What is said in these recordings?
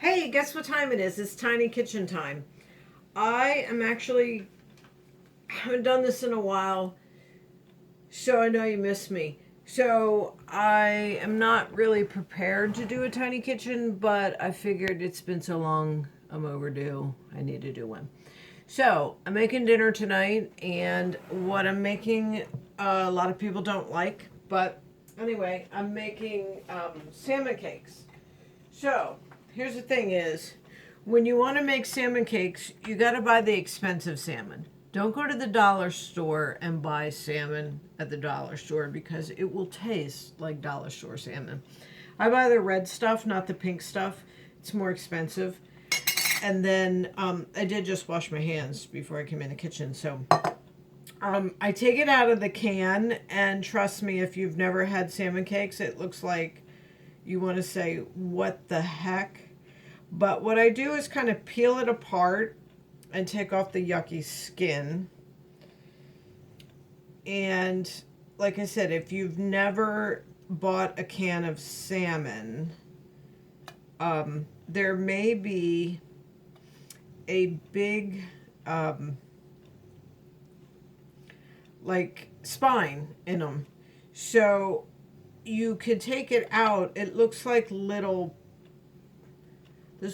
Hey, guess what time it is? It's tiny kitchen time. I am actually haven't done this in a while, so I know you miss me. So I am not really prepared to do a tiny kitchen, but I figured it's been so long, I'm overdue. I need to do one. So I'm making dinner tonight, and what I'm making, a lot of people don't like, but anyway, I'm making salmon cakes. So here's the thing: is when you want to make salmon cakes, you got to buy the expensive salmon. Don't go to the dollar store and buy salmon at the dollar store because it will taste like dollar store salmon. I buy the red stuff, not the pink stuff. It's more expensive. And then I did just wash my hands before I came in the kitchen. So I take it out of the can, and trust me, if you've never had salmon cakes, it looks like you want to say, what the heck? But what I do is kind of peel it apart and take off the yucky skin. And like I said, if you've never bought a can of salmon, there may be a big like spine in them. So you could take it out. It looks like there's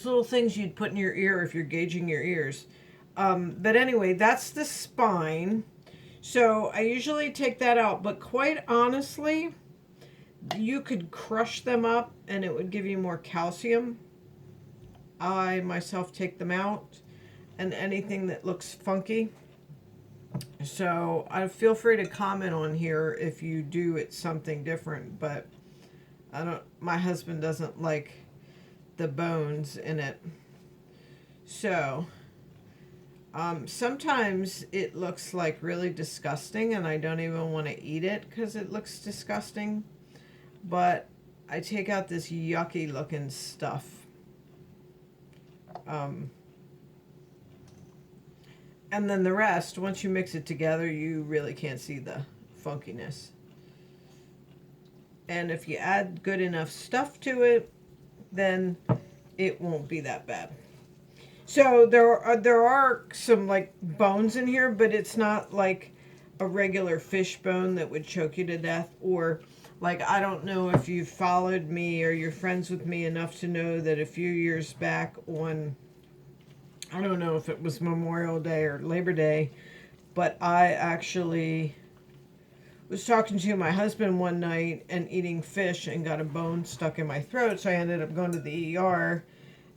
little things you'd put in your ear if you're gauging your ears. But anyway, that's the spine. So I usually take that out, but quite honestly, you could crush them up and it would give you more calcium. I myself take them out, and anything that looks funky. So I feel free to comment on here if you do it something different, but my husband doesn't like the bones in it. So sometimes it looks like really disgusting and I don't even want to eat it because it looks disgusting. But I take out this yucky looking stuff. And then the rest, once you mix it together, you really can't see the funkiness. And if you add good enough stuff to it, then it won't be that bad. So there are some like bones in here, but it's not like a regular fish bone that would choke you to death. Or like, I don't know if you followed me or you're friends with me enough to know that a few years back on, I don't know if it was Memorial Day or Labor Day, but I actually was talking to my husband one night and eating fish and got a bone stuck in my throat. So I ended up going to the ER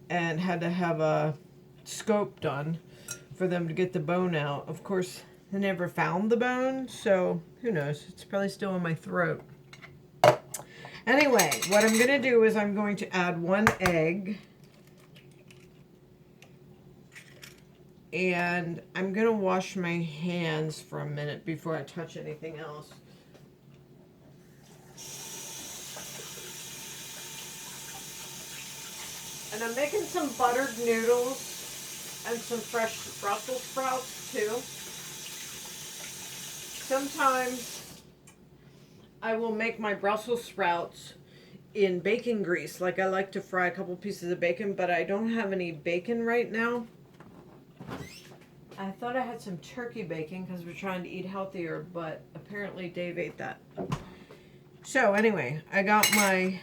and had to have a scope done for them to get the bone out. Of course, they never found the bone, so who knows? It's probably still in my throat. Anyway, what I'm going to do is I'm going to add 1 egg. And I'm going to wash my hands for a minute before I touch anything else. And I'm making some buttered noodles and some fresh Brussels sprouts too. Sometimes I will make my Brussels sprouts in bacon grease. Like, I like to fry a couple pieces of bacon, but I don't have any bacon right now. I thought I had some turkey bacon because we're trying to eat healthier, but apparently Dave ate that. So anyway, I got my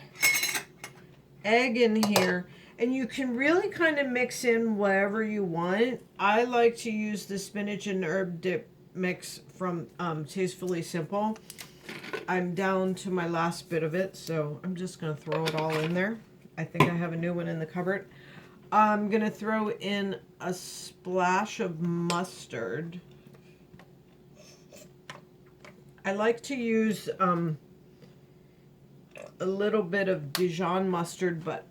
egg in here, and you can really kind of mix in whatever you want. I like to use the spinach and herb dip mix from Tastefully Simple. I'm down to my last bit of it, so I'm just going to throw it all in there. I think I have a new one in the cupboard. I'm going to throw in a splash of mustard. I like to use a little bit of Dijon mustard, but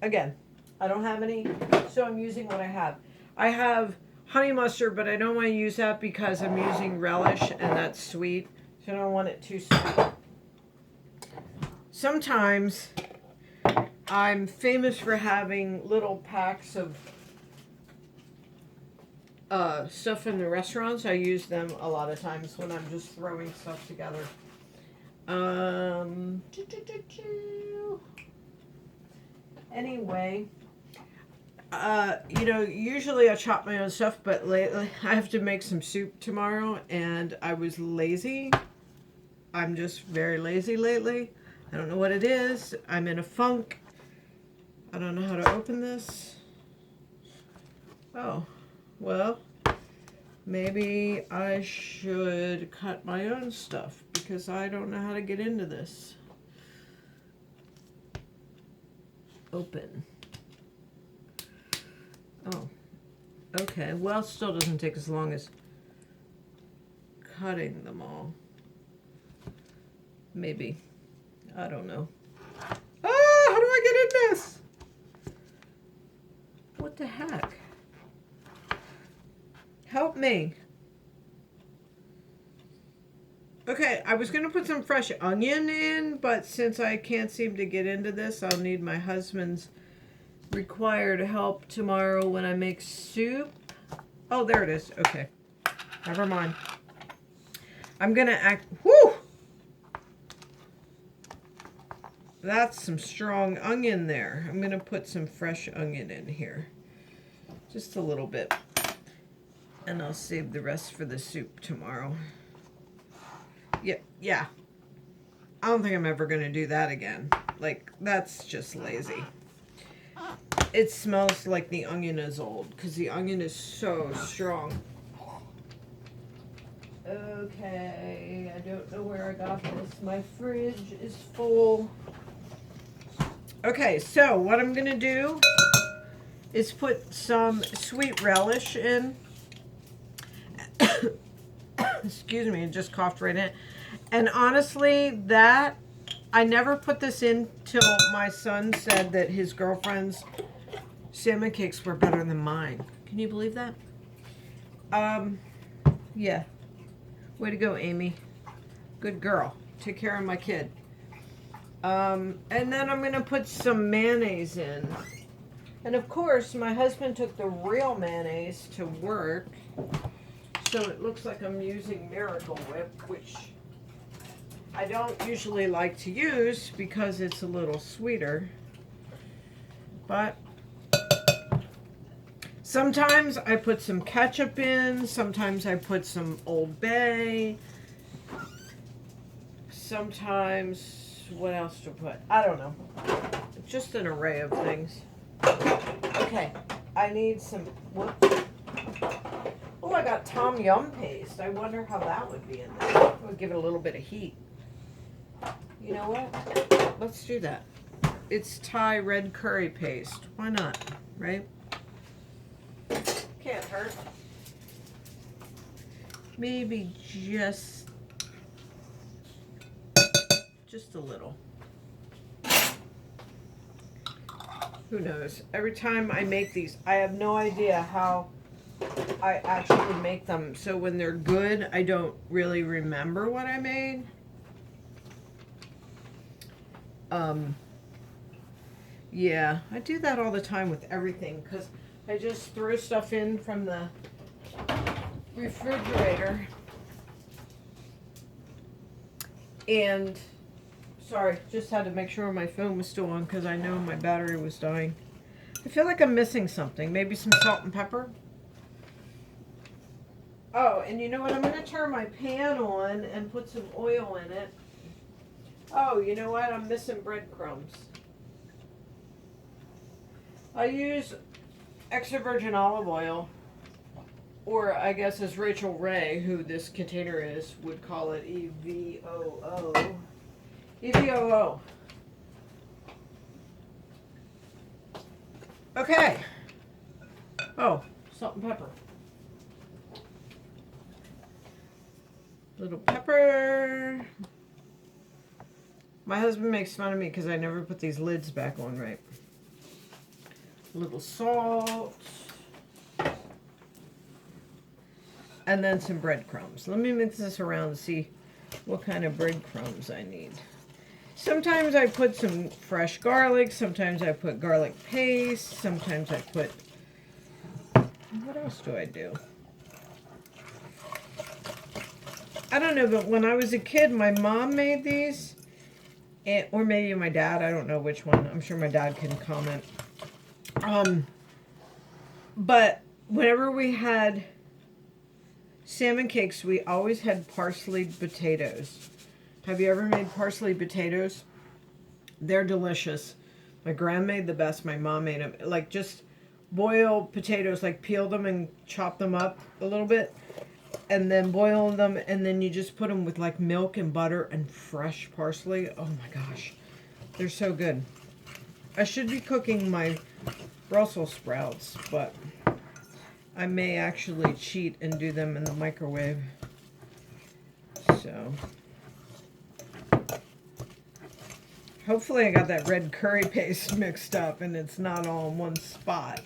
again, I don't have any, so I'm using what I have. I have honey mustard, but I don't want to use that because I'm using relish and that's sweet, so I don't want it too sweet. Sometimes I'm famous for having little packs of stuff in the restaurants. I use them a lot of times when I'm just throwing stuff together. Anyway, You know, usually I chop my own stuff, but lately I have to make some soup tomorrow, and I was lazy. I'm just very lazy lately. I don't know what it is. I'm in a funk. I don't know how to open this. Oh, well, maybe I should cut my own stuff because I don't know how to get into this. Open. Oh, okay. Well, still doesn't take as long as cutting them all. Maybe. I don't know. Ah, how do I get in this? What the heck? Help me. Okay, I was going to put some fresh onion in, but since I can't seem to get into this, I'll need my husband's required help tomorrow when I make soup. Oh, there it is. Okay. Never mind. I'm going to act... Whoo! That's some strong onion there. I'm going to put some fresh onion in here. Just a little bit. And I'll save the rest for the soup tomorrow. Yeah. I don't think I'm ever going to do that again. Like, that's just lazy. It smells like the onion is old because the onion is so strong. Okay, I don't know where I got this. My fridge is full. Okay, so what I'm going to do is put some sweet relish in. Excuse me, I just coughed right in. And honestly, that, I never put this in till my son said that his girlfriend's salmon cakes were better than mine. Can you believe that? Yeah. Way to go, Amy. Good girl. Take care of my kid. And then I'm going to put some mayonnaise in. And of course, my husband took the real mayonnaise to work. So it looks like I'm using Miracle Whip, which I don't usually like to use because it's a little sweeter. But sometimes I put some ketchup in, sometimes I put some Old Bay, sometimes, what else to put? I don't know. Just an array of things. Okay, I need some, whoops. Oh, I got Tom Yum paste. I wonder how that would be in there. It would give it a little bit of heat. You know what? Let's do that. It's Thai red curry paste. Why not, right? Can't hurt. Maybe just a little. Who knows? Every time I make these, I have no idea how I actually make them. So when they're good, I don't really remember what I made. Yeah, I do that all the time with everything because I just throw stuff in from the refrigerator. And, sorry, just had to make sure my phone was still on because I know my battery was dying. I feel like I'm missing something. Maybe some salt and pepper. Oh, and you know what? I'm going to turn my pan on and put some oil in it. Oh, you know what? I'm missing breadcrumbs. I use extra virgin olive oil, or I guess as Rachel Ray, who this container is, would call it EVOO. EVOO. Okay. Oh, salt and pepper. Little pepper. My husband makes fun of me because I never put these lids back on right. Little salt. And then some breadcrumbs. Let me mix this around and see what kind of breadcrumbs I need. Sometimes I put some fresh garlic. Sometimes I put garlic paste. Sometimes I put... What else do I do? I don't know, but when I was a kid, my mom made these. Or maybe my dad. I don't know which one. I'm sure my dad can comment. But whenever we had salmon cakes, we always had parsley potatoes. Have you ever made parsley potatoes? They're delicious. My grand made the best. My mom made them. Like, just boil potatoes, like peel them and chop them up a little bit, and then boil them, and then you just put them with like milk and butter and fresh parsley. Oh my gosh, they're so good. I should be cooking my Brussels sprouts, but I may actually cheat and do them in the microwave. So hopefully I got that red curry paste mixed up and it's not all in one spot.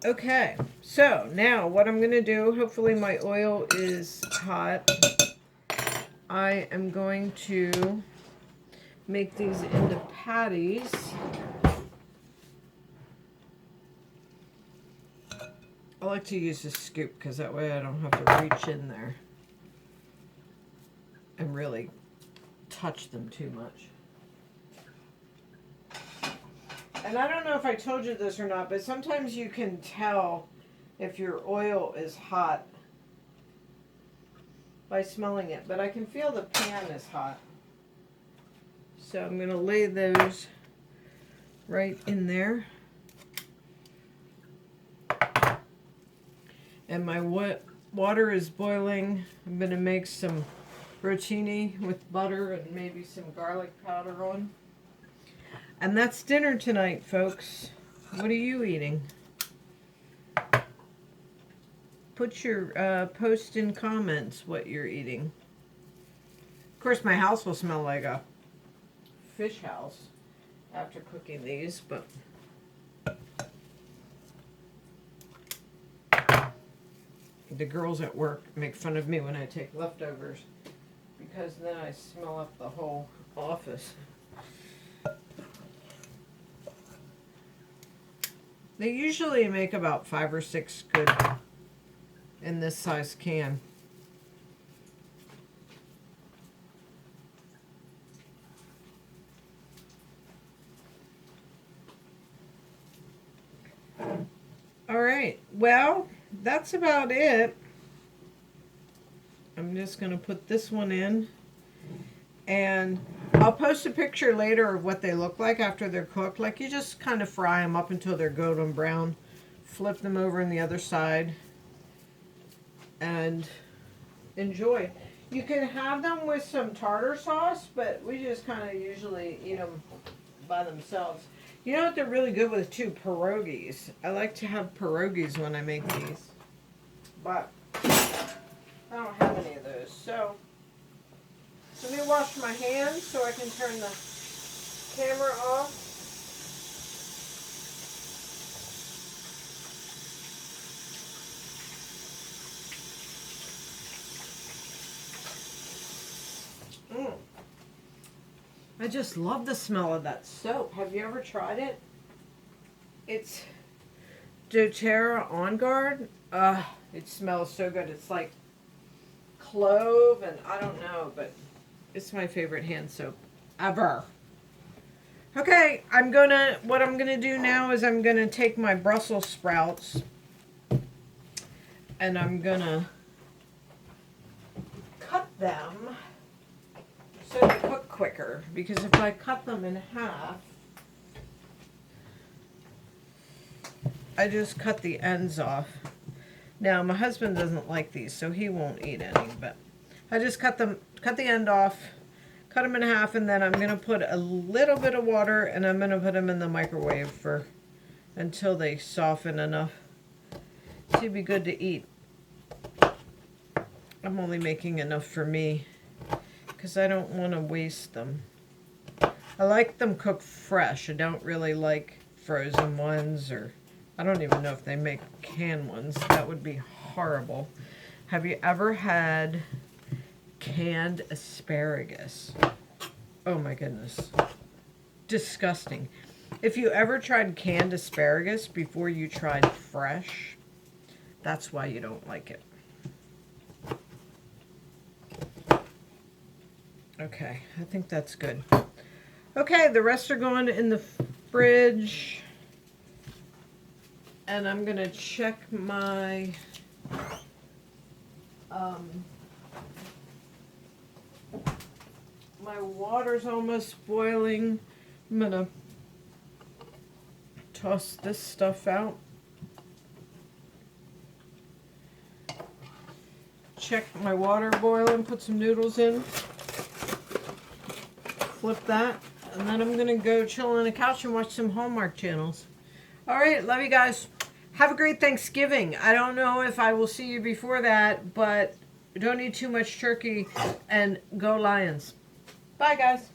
Okay, so now what I'm going to do, hopefully my oil is hot. I am going to make these into patties. I like to use a scoop because that way I don't have to reach in there and really touch them too much. And I don't know if I told you this or not, but sometimes you can tell if your oil is hot by smelling it. But I can feel the pan is hot. So I'm going to lay those right in there. And my water is boiling. I'm going to make some rotini with butter and maybe some garlic powder on. And that's dinner tonight, folks. What are you eating? Put your post in comments what you're eating. Of course, my house will smell like a fish house after cooking these, but the girls at work make fun of me when I take leftovers because then I smell up the whole office. They usually make about 5 or 6 good in this size can. All right, well, that's about it. I'm just going to put this one in. And I'll post a picture later of what they look like after they're cooked. Like, you just kind of fry them up until they're golden brown. Flip them over on the other side. And enjoy. You can have them with some tartar sauce, but we just kind of usually eat them by themselves. You know what they're really good with too? Pierogies. I like to have pierogies when I make these. But I don't have any of those. So let me wash my hands so I can turn the camera off. I just love the smell of that soap. Have you ever tried it? It's doTERRA On Guard. It smells so good. It's like clove and I don't know, but it's my favorite hand soap ever. Okay, what I'm gonna do now is I'm gonna take my Brussels sprouts and I'm gonna cut them so they cook quicker, because if I cut them in half, I just cut the ends off. Now my husband doesn't like these, so he won't eat any, but I just cut the end off, cut them in half, and then I'm gonna put a little bit of water and I'm gonna put them in the microwave until they soften enough to be good to eat. I'm only making enough for me because I don't want to waste them. I like them cooked fresh. I don't really like frozen ones, or I don't even know if they make canned ones. That would be horrible. Have you ever had canned asparagus? Oh my goodness. Disgusting. If you ever tried canned asparagus before you tried fresh, that's why you don't like it. Okay, I think that's good. Okay, the rest are going in the fridge. And I'm going to check my my water's almost boiling. I'm going to toss this stuff out. Check my water boiling, put some noodles in. Flip that. And then I'm going to go chill on the couch and watch some Hallmark channels. All right, love you guys. Have a great Thanksgiving. I don't know if I will see you before that, but don't eat too much turkey, and go Lions. Bye, guys.